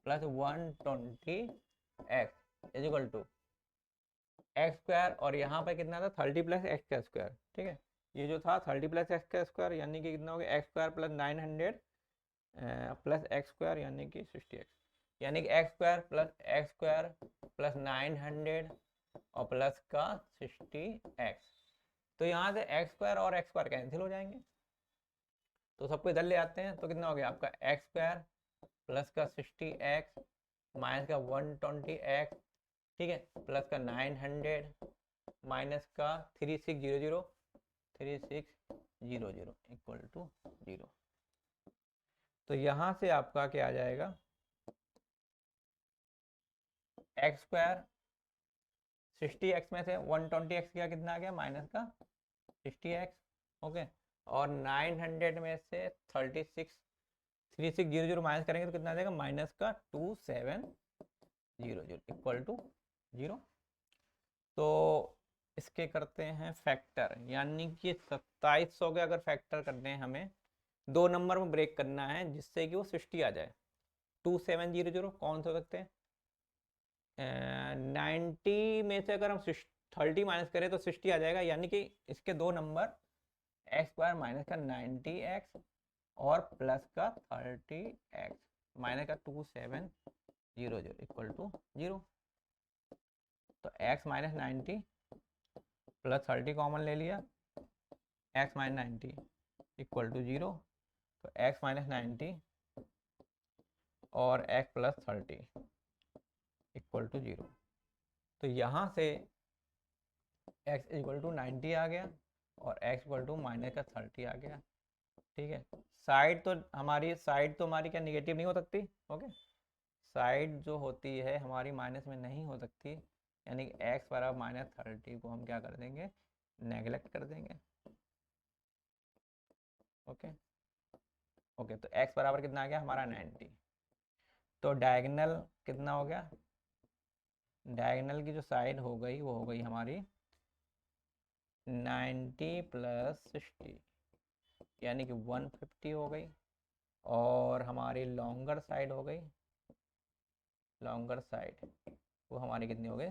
plus 120 X is equal to X square, और यहाँ पर कितना था 30 प्लस एक्स का स्क्वायर। ठीक है, ये जो था 30 प्लस एक्स का स्क्वायर यानी कि कितना हो गया X square plus 900 plus X square यानी कि 60x, यानी कि एक्स स्क्वायर प्लस 900 और प्लस का 60x। तो यहाँ से एक्स स्क्वायर और एक्स स्क्वायर कैंसिल हो जाएंगे, तो सबको इधर ले आते हैं। तो कितना हो गया आपका एक्स स्क्वायर प्लस का 60x माइनस का 120x, ठीक है, प्लस का 900 माइनस का 3600 इक्वल टू 0। तो यहाँ से आपका क्या आ जाएगा एक्स स्क्वायर 60x में से 120x का कितना आ गया माइनस का 60x। ओके, और 900 में से 3600 माइनस करेंगे तो कितना आ जाएगा माइनस का 2700 इक्वल टू 0। तो इसके करते हैं फैक्टर, यानी कि 2700 के अगर फैक्टर करने हैं हमें 2 नंबर में ब्रेक करना है जिससे कि वो 60 आ जाए। 2700 कौन से हो सकते हैं, 90 में से अगर हम 30 माइनस करें तो 60 आ जाएगा, यानी कि इसके 2 नंबर एक्स स्क्वायर माइनस का 90x और प्लस का 30x माइनस का 2700 इक्वल टू 0। तो x माइनस 90 प्लस 30 कॉमन ले लिया, x माइनस 90 इक्वल टू 0। तो x माइनस 90 और x प्लस 30 इक्वल टू 0। तो यहाँ से x इक्वल टू 90 आ गया और x इक्वल टू माइनस का 30 आ गया। ठीक है, साइड तो हमारी क्या निगेटिव नहीं हो सकती। ओके, साइड जो होती है हमारी माइनस में नहीं हो सकती, यानी कि x बराबर माइनस 30 को हम क्या कर देंगे नेगलेक्ट कर देंगे। ओके ओके, तो x बराबर कितना आ गया हमारा 90। तो डायगोनल कितना हो गया, डायगोनल की जो साइड हो गई वो हो गई हमारी 90 प्लस 60 यानी कि 150 हो गई, और हमारी लॉन्गर साइड हो गई, लॉन्गर साइड वो हमारी कितनी हो गई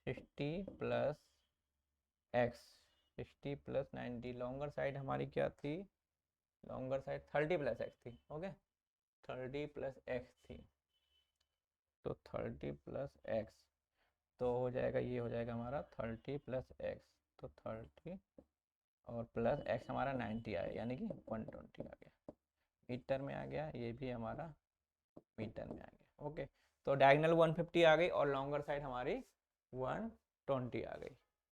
60 plus x, 60 plus 90, longer side हमारी क्या थी, लॉन्गर साइड 30 प्लस एक्स थी। ओके, 30 प्लस एक्स थी, तो 30 प्लस एक्स तो हो जाएगा, ये हो जाएगा हमारा 30 प्लस एक्स, तो 30 और प्लस एक्स हमारा 90 आया, यानी कि 120 आ गया, मीटर में आ गया, ये भी हमारा मीटर में आ गया। ओके, तो डायगोनल 150 आ गई और लॉन्गर साइड हमारी 120 आ गई।